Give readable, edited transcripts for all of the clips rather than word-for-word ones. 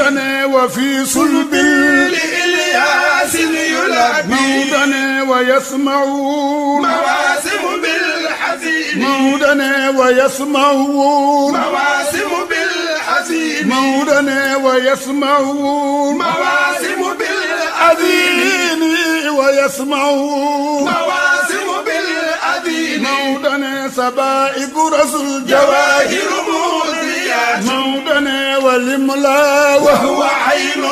مودنا وفي صلب لإلياس يلبي مودنا ويسمعون مواسم بالحزين مودنا ويسمعون مواسم بالحزين مودنا ويسمعون مواسم بالحزين ويسمعون مواسم بالأذين مودنا سبائك رسل جواهر مغريات مودنا والملا وهو عين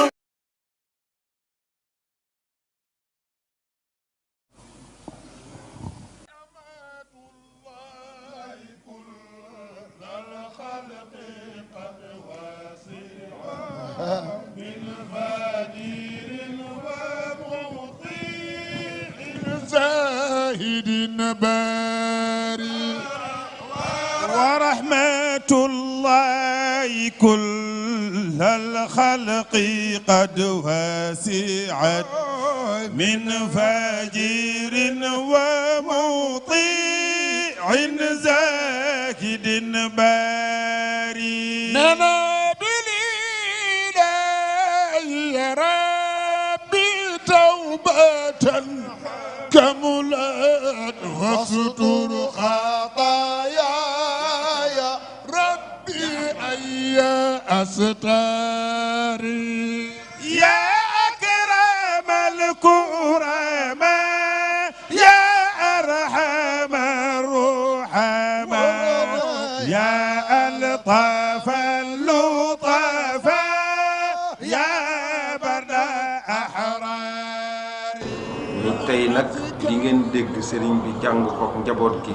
زاهد باري ورحمة الله كل الخلق قد وسعت من فجير ومطيع زاهد باري ننا بالإله يا ربي توبة كملت واستر خطاياي يا ربي أي أستاري يا أكرم الكرماء يا أرحم الرحماء يا ألطف اللطفاء يا برد أحرار. tey nag di ngeen dégg sëriñ bi jàng kook njaboot gi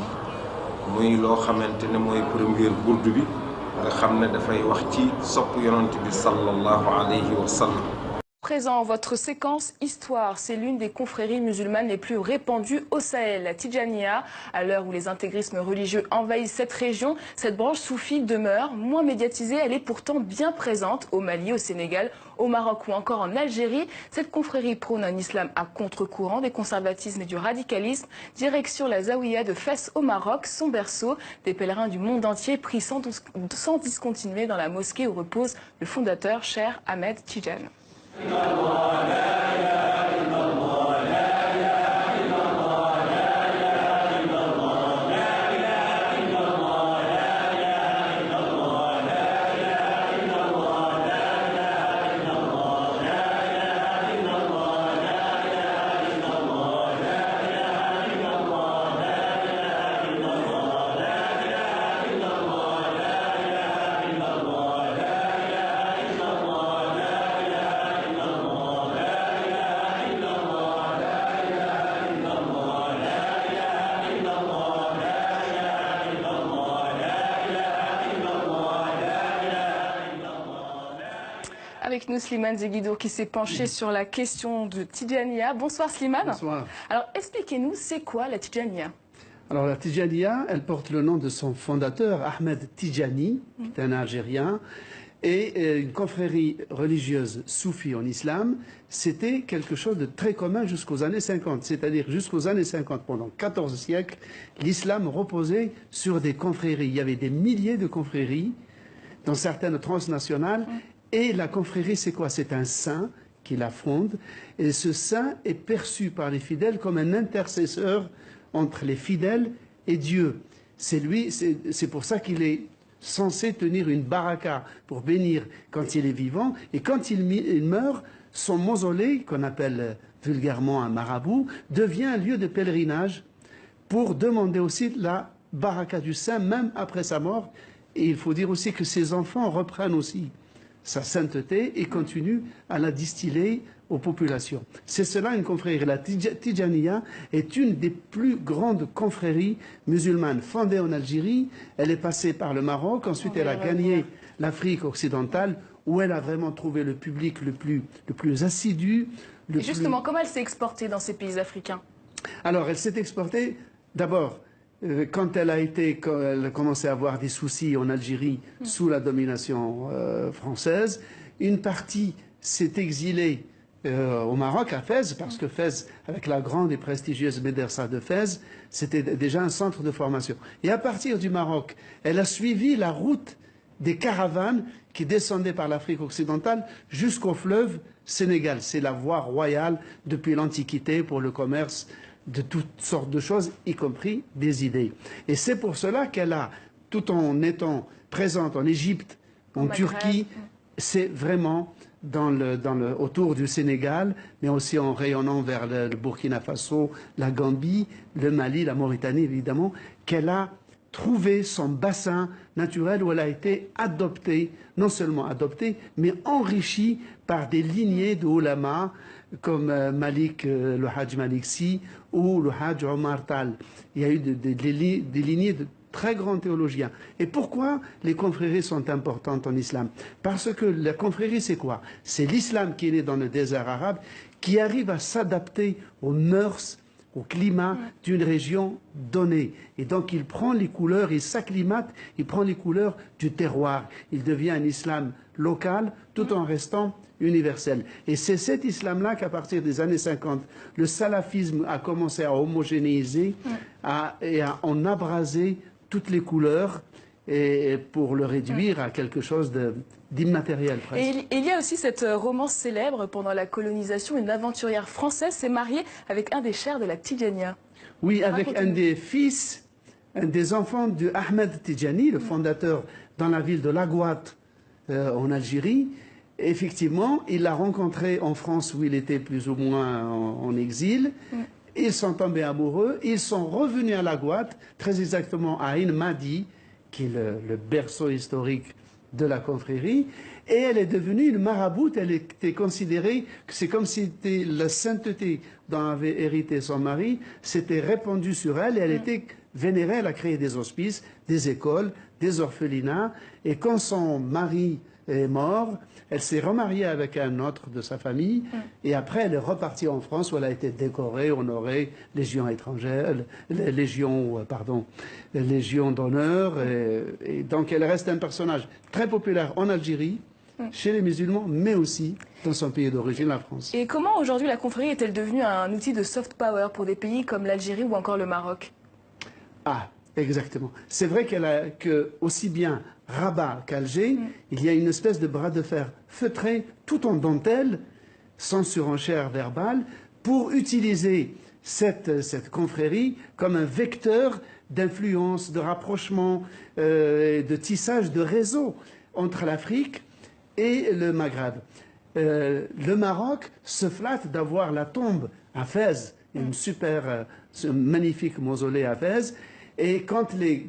muy loo xamante ne mooy première burdu bi nga xam ne dafay wax ci sopp yonent bi sallallahu alayhi wa sallam. Présent, votre séquence Histoire, c'est l'une des confréries musulmanes les plus répandues au Sahel. La Tidjaniya, à l'heure où les intégrismes religieux envahissent cette région, cette branche soufie demeure moins médiatisée. Elle est pourtant bien présente au Mali, au Sénégal, au Maroc ou encore en Algérie. Cette confrérie prône un islam à contre-courant des conservatismes et du radicalisme. Direction la Zawiya de Fès au Maroc, son berceau. Des pèlerins du monde entier prient sans discontinuer dans la mosquée où repose le fondateur, Cheikh Ahmed Tidjane. Avec nous, Slimane Zeguidour qui s'est penché sur la question de Tidjaniya. Bonsoir Slimane. Bonsoir. Alors expliquez-nous, c'est quoi la Tidjaniya? Alors la Tidjaniya, elle porte le nom de son fondateur, Ahmed Tidjani, qui est un Algérien, et une confrérie religieuse soufie en islam. C'était quelque chose de très commun jusqu'aux années 50. C'est-à-dire jusqu'aux années 50, pendant 14 siècles, l'islam reposait sur des confréries. Il y avait des milliers de confréries, dont certaines transnationales. Et la confrérie, c'est quoi? C'est un saint qui la fonde. Et ce saint est perçu par les fidèles comme un intercesseur entre les fidèles et Dieu. C'est lui, c'est pour ça qu'il est censé tenir une baraka pour bénir quand il est vivant. Et quand il meurt, son mausolée, qu'on appelle vulgairement un marabout, devient un lieu de pèlerinage pour demander aussi la baraka du saint, même après sa mort. Et il faut dire aussi que ses enfants reprennent aussi sa sainteté et continue à la distiller aux populations. C'est cela une confrérie. La Tidjaniya est une des plus grandes confréries musulmanes fondée en Algérie. Elle est passée par le Maroc, ensuite elle a gagné l'Afrique occidentale où elle a vraiment trouvé le public le plus assidu. Et justement, comment elle s'est exportée dans ces pays africains? Alors elle s'est exportée d'abord quand elle a commencé à avoir des soucis en Algérie sous la domination française. Une partie s'est exilée au Maroc, à Fès, parce que Fès, avec la grande et prestigieuse Médersa de Fès, c'était déjà un centre de formation. Et à partir du Maroc, elle a suivi la route des caravanes qui descendait par l'Afrique occidentale jusqu'au fleuve Sénégal. C'est la voie royale depuis l'Antiquité pour le commerce de toutes sortes de choses, y compris des idées. Et c'est pour cela qu'elle a, tout en étant présente en Égypte, en Turquie, c'est vraiment autour du Sénégal, mais aussi en rayonnant vers le Burkina Faso, la Gambie, le Mali, la Mauritanie évidemment, qu'elle a trouvé son bassin naturel où elle a été adoptée, non seulement adoptée, mais enrichie par des lignées de ulama comme le Hajj Malik Sy ou le Hajj Omar Tal. Il y a eu des lignées de très grands théologiens. Et pourquoi les confréries sont importantes en islam? Parce que la confrérie, c'est quoi? C'est l'islam qui est né dans le désert arabe, qui arrive à s'adapter aux mœurs, au climat d'une région donnée. Et donc il prend les couleurs, il s'acclimate, il prend les couleurs du terroir. Il devient un islam local tout en restant universel. Et c'est cet islam-là qu'à partir des années 50, le salafisme a commencé à homogénéiser et à en abraser toutes les couleurs et pour le réduire à quelque chose d'immatériel presque. Et il y a aussi cette romance célèbre pendant la colonisation. Une aventurière française s'est mariée avec un des chers de la Tidjania. Oui, avec un des fils, un des enfants de Ahmed Tidjani, le fondateur dans la ville de Laghouat en Algérie. Effectivement, il l'a rencontré en France où il était plus ou moins en exil. Ils sont tombés amoureux. Ils sont revenus à Laghouat, très exactement à Ain Madi, qui est le berceau historique de la confrérie. Et elle est devenue une maraboute. Elle était considérée que c'est comme si c'était la sainteté dont avait hérité son mari, s'était répandue sur elle et elle était vénérée. Elle a créé des hospices, des écoles, des orphelinats. Et quand son mari est mort, elle s'est remariée avec un autre de sa famille et après elle est repartie en France où elle a été décorée, honorée, Légion étrangère, Légion d'honneur et donc elle reste un personnage très populaire en Algérie, chez les musulmans, mais aussi dans son pays d'origine, la France. Et comment aujourd'hui la confrérie est-elle devenue un outil de soft power pour des pays comme l'Algérie ou encore le Maroc? Ah, exactement. C'est vrai que aussi bien Rabat qu'Alger, il y a une espèce de bras de fer feutré, tout en dentelle, sans surenchère verbale, pour utiliser cette confrérie comme un vecteur d'influence, de rapprochement, de tissage de réseau entre l'Afrique et le Maghreb. Le Maroc se flatte d'avoir la tombe à Fès, ce magnifique mausolée à Fès, et quand les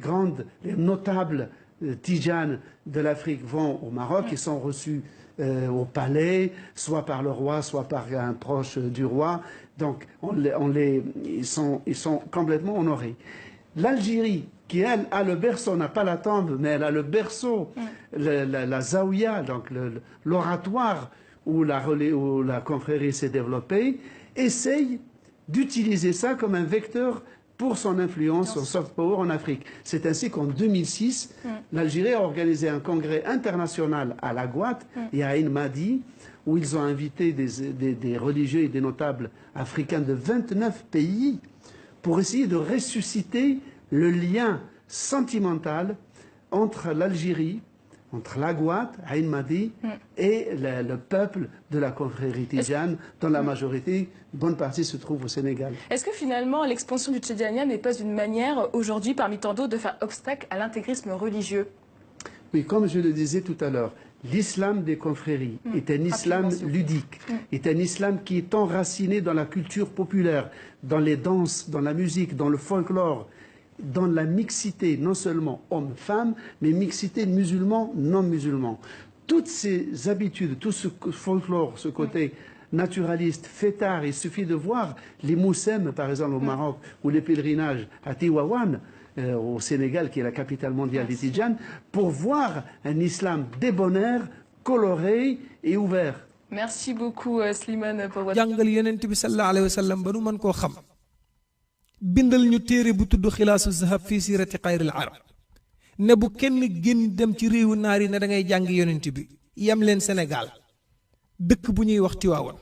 notables tijanes de l'Afrique vont au Maroc, ils sont reçus au palais, soit par le roi, soit par un proche du roi. Donc ils sont complètement honorés. L'Algérie, qui elle a le berceau, n'a pas la tombe, mais elle a le berceau, la zaouia, donc l'oratoire où la confrérie s'est développée, essaye d'utiliser ça comme un vecteur pour son influence, son soft power en Afrique. C'est ainsi qu'en 2006, l'Algérie a organisé un congrès international à Laghouat et à Ain Madi, où ils ont invité des religieux et des notables africains de 29 pays pour essayer de ressusciter le lien sentimental entre l'Algérie, entre Laghouat, Ain Madi et le peuple de la confrérie tidjane, dont la majorité, bonne partie, se trouve au Sénégal. Est-ce que finalement l'expansion du Tidjania n'est pas une manière aujourd'hui, parmi tant d'autres, de faire obstacle à l'intégrisme religieux? Oui, comme je le disais tout à l'heure, l'islam des confréries est un islam ludique, est un islam qui est enraciné dans la culture populaire, dans les danses, dans la musique, dans le folklore, dans la mixité, non seulement hommes-femmes, mais mixité musulmans, non-musulmans. Toutes ces habitudes, tout ce folklore, ce côté naturaliste, fêtard, il suffit de voir les moussem, par exemple, au Maroc, ou les pèlerinages à Tiwawan, au Sénégal, qui est la capitale mondiale des Tidjanes, pour voir un islam débonnaire, coloré et ouvert. Merci beaucoup, Slimane, pour votre... jàngal yonent bi sallallahu alayhi wa sallam ba nu mën koo xam bindal ñu téere bu tudd xilaasu zahab fii siirati xayril arab ne bu kenn génn dem ci réewu naar yi ne da ngay jàng yonent bi yam leen Sénégal dëkk bu ñuy wax Tiwaawan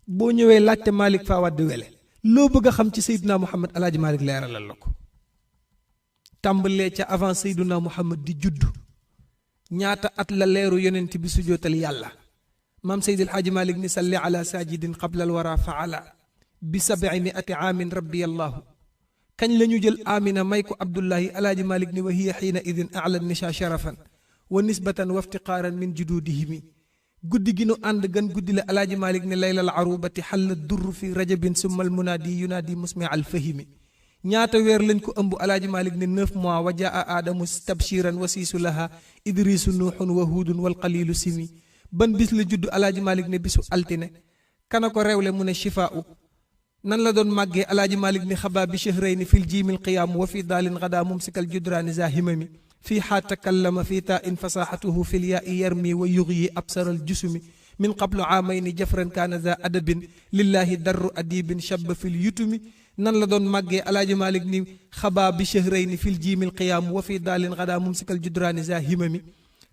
boo ñëwee laajte Malick Fawad Wele loo bëgg a xam ci Seydina Muhammad Alaaji Malick leeralal la ko tàmbalee ca avant Seydina Muhammad di juddu ñaata at la leeru yonent bi sujootal yàlla maam Seydi El Hadji Malick ni salli ala sajidin qabla al wara faala bi 700 aamin rabbi allahu kañ la ñu jël amina may ko abdullahi alaaji Malick ni wa hiya xiina idin ala nisha sharafan wa nisbatan wa iftiqaaran min jududihimi guddi gi nu ànd gan guddi la alaaji Malick ne laylal arubati xalla durr fi rajabin summa al munaadi yunaadi musmi al fahimi ñaata weer lañ ko ëmb alaaji Malick ne 9 mois wa jaa aadamu tabshiran wa siisu laha idrisu nuuxun wa huudun wal qalilu simi ban bis la judd alaaji Malick ne bisu altine kana ko rewle mu ne shifaa'u nan la doon màggee alaaji Malick ni xabaa bi shahrayni fil jiimil qiyaam wa fi daalin gadaa mumsikal judraani zahimami fii xaa takallama fii taa in fasaxatuhu fil yaa'i yarmi wa yughyi absaral jusumi min qablu aamayni jafran kaana za adabin lillahi darru adibin shabba fil yutumi nan la doon màggee alaaji Malick ni xabaa bi shahrayni fil jiimil qiyaam wa fi daalin gadaa mumsikal judraani zahimami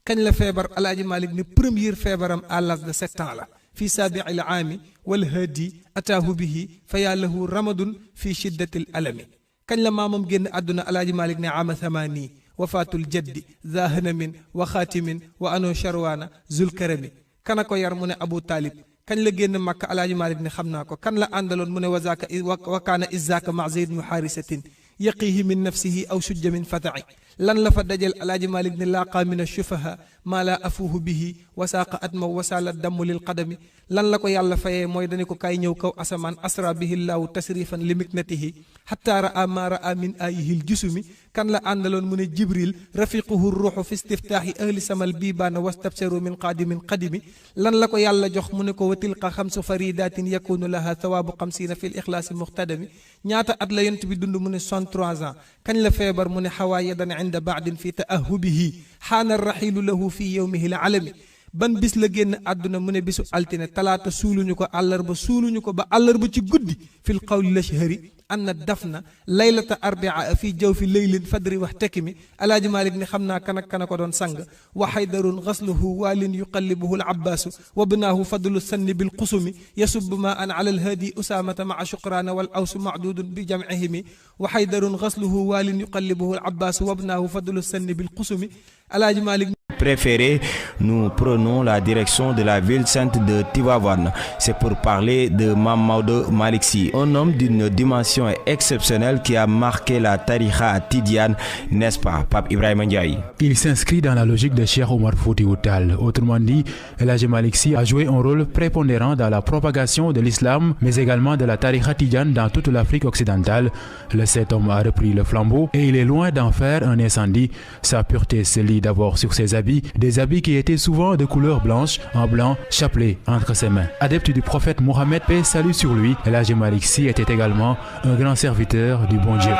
kañ la feebar alaaji Malick ni première feebaram à l'âge de 7 ans la fi saabi'il aami wal haadi ataahu bihi fa yaa lahu ramadun fi shiddatil alami kañ la maamam génn àdduna alaaji Malick ne ama thamaani wafaatul jaddi zahanamin wa xaatimin wa ano sharwaana zulkarami kana ko yar mu ne Abu Talib kañ la génn Makka alaaji Malick ne xam naa ko kan la àndaloon mu ne wazaaka wa kaana izzaaka ma zayd mu xaarisatin yaqihi min nafsihi aw sujja min fata'i lan la fa dajal alaaji Malick ne laaqa min ashufaha maa laa afuuhu bihi wasaaqa atma wasaala dammu lil qadami lan la ko yàlla fayee mooy dañu ko kaay ñëw kaw asamaan asra bihi llaahu tasrifan li miknatihi xatta raa maa raa min aayihil jusumi kan la àndaloon mu ne jibril rafiquhu ruuxu fi istiftaahi ahli samal biibaana wastabsaru min qaadimin qadimi lan la ko yàlla jox mu ne ko wa tilqa xamsu faridatin yakunu laha thawaabu 50 fi l ixlaasi muxtadami ñaata at la yonent bi dund mu ne 63 ans kañ la feebar mu ne xawaa yadan inda baadin fi taahubihi xaana raxilu lahu fi yowmihi l alami ban bis la génn àdduna mu ne bisu altine talaata suuluñu ko àllarba suuluñu ko ba àllarba ci guddi fil qawli lashhari anna dafna laylata arbia fi jaw fi leylin fadri wax tekki mi alaaji Malick ni xam naa kana ko doon sang wa xaydarun xasluhu waalin yuqallibuhu al abbaasu wa binaahu fadlu sanni bil qusumi yasubbu ma an ala al haadi usaamata maa shukraana wal awsu macduudun bi jamcihimi wa xaydarun xasluhu waalin yuqallibuhu al abbaasu wa binaahu fadlu sanni bil qusumi alaaji Malick préféré, nous prenons la direction de la ville sainte de Tivaouane. C'est pour parler de Mame Maodo Malick Sy, un homme d'une dimension exceptionnelle qui a marqué la tariqa tidiane, n'est-ce pas, Pape Ibrahima Ndiaye? Il s'inscrit dans la logique de Cheikh Omar Foutiyou Tall. Autrement dit, El Hadji Malick Sy a joué un rôle prépondérant dans la propagation de l'islam, mais également de la tariqa tidiane dans toute l'Afrique occidentale. Le 7 homme a repris le flambeau et il est loin d'en faire un incendie. Sa pureté se lit d'abord sur ses habits, des habits qui étaient souvent de couleur blanche, en blanc, chapelet entre ses mains. Adepte du prophète Mohammed, paix salut sur lui, El Hadji Malick Sy était également un grand serviteur du bon Dieu.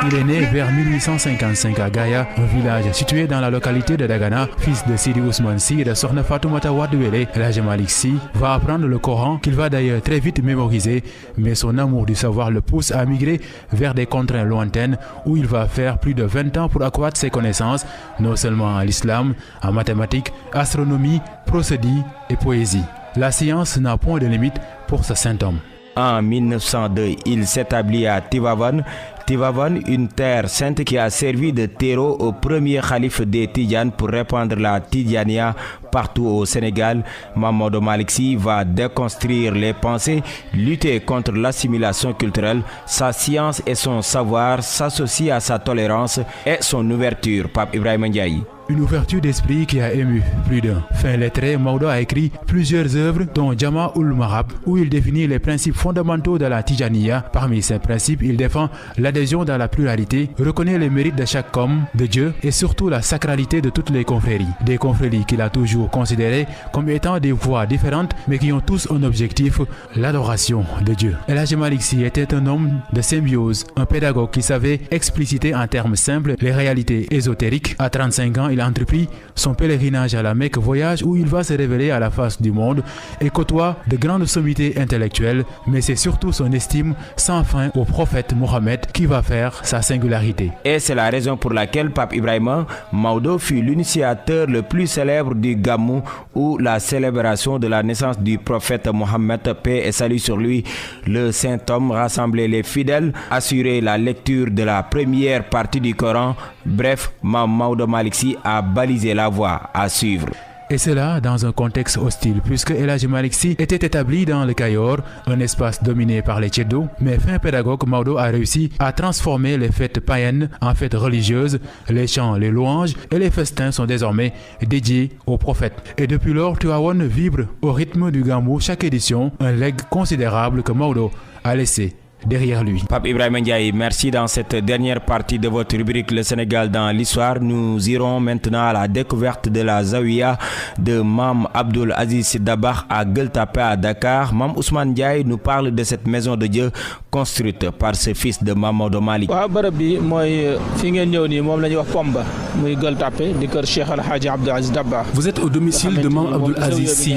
Il est né vers 1855 à Gaïa, un village situé dans la localité de Dagana, fils de Sidi Ousmane Sy et de Sokhna Fatoumata Wade Wele. El Hadji Malick Sy va apprendre le Coran qu'il va d'ailleurs très vite mémoriser, mais son amour du savoir le pousse à migrer vers des contrées lointaines où il va faire plus de 20 ans pour accroître ses connaissances, non seulement en l'islam, en mathématiques, astronomie, procédés et poésie. La science n'a point de limite pour ce saint homme. En 1902, il s'établit à Tivaouane. Tivaouane, une terre sainte qui a servi de terreau au premier calife des Tidjanes pour répandre la Tidjania partout au Sénégal. Mame Maodo Malick Sy va déconstruire les pensées, lutter contre l'assimilation culturelle. Sa science et son savoir s'associent à sa tolérance et son ouverture. Pape Ibrahima Ndiaye. Une ouverture d'esprit qui a ému plus d'un. Fin lettré, Maodo a écrit plusieurs œuvres dont Jama ul Mahab, où il définit les principes fondamentaux de la Tijaniya. Parmi ces principes, il défend l'adhésion dans la pluralité, reconnaît les mérites de chaque homme, de Dieu et surtout la sacralité de toutes les confréries. Des confréries qu'il a toujours considérées comme étant des voies différentes mais qui ont tous un objectif, l'adoration de Dieu. El Hadji Malick Sy était un homme de symbiose, un pédagogue qui savait expliciter en termes simples les réalités ésotériques. À 35 ans, il a entrepris son pèlerinage à la Mecque, voyage où il va se révéler à la face du monde et côtoie de grandes sommités intellectuelles, mais c'est surtout son estime sans fin au prophète Mohammed qui va faire sa singularité. Et c'est la raison pour laquelle Pape Ibrahima Maodo fut l'initiateur le plus célèbre du Gamou ou la célébration de la naissance du prophète Mohammed, paix et salut sur lui. Le saint homme rassemblait les fidèles, assurait la lecture de la première partie du Coran. Bref, Mame Maodo Malick Sy a balisé la voie à suivre. Et cela dans un contexte hostile, puisque El Hadji Malick Sy était établi dans le Kayor, un espace dominé par les Ceddo, mais fin pédagogue, Maodo a réussi à transformer les fêtes païennes en fêtes religieuses. Les chants, les louanges et les festins sont désormais dédiés aux prophètes. Et depuis lors, Tivaouane vibre au rythme du Gamou chaque édition, un legs considérable que Maodo a laissé derrière lui. Pape Ibrahima Ndiaye, merci. Dans cette dernière partie de votre rubrique Le Sénégal dans l'histoire, nous irons maintenant à la découverte de la Zawiya de Mame Abdoul Aziz Sy Dabakh à Gueule Tapée à Dakar. Mame Ousmane Ndiaye nous parle de cette maison de Dieu construite par ce fils de Mame Maodo Malick. waaw bërëb bi mooy fi ngeen ñëw nii moom la ñuy wax Pomba muy Gueule Tapée di kër Cheikh El Hadji Abdoul Aziz Dabakh. Vous êtes au domicile de Mame Abdoul Aziz Sy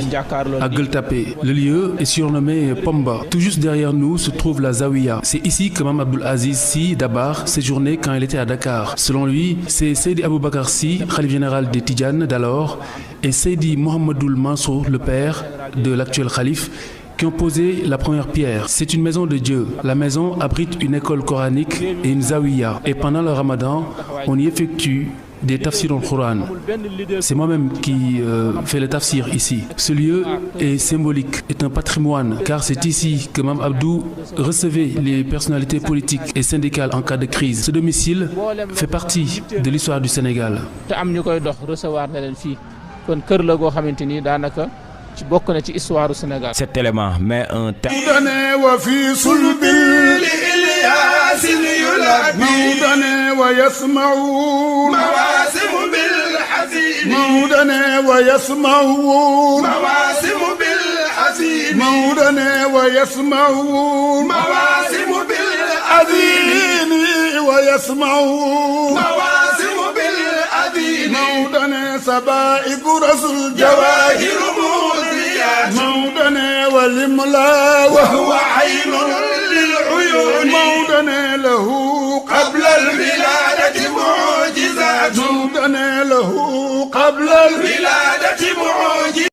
à Gueule Tapée. Le lieu est surnommé Pomba. Tout juste derrière nous se trouve la Zawiya. C'est ici que Mame Abdoul Aziz Sy Dabakh séjournait quand il était à Dakar. Selon lui, c'est Seydi Aboubacar Sy, khalife général des Tidjanes d'alors, et Seydi Mohamedoul Mansour, le père de l'actuel khalife, qui ont posé la première pierre. C'est une maison de Dieu. La maison abrite une école coranique et une zawiya. Et pendant le ramadan, on y effectue des tafsirs au Coran. C'est moi-même qui fais le tafsir ici. Ce lieu est symbolique, est un patrimoine, car c'est ici que Mame Abdou recevait les personnalités politiques et syndicales en cas de crise. Ce domicile fait partie de l'histoire du Sénégal. Cet élément met un terme. سبائك رسول جواهر موضنا والملا وهو عين للعيون موضنا له قبل الولادة معجزات موضنا له قبل الولادة معجزات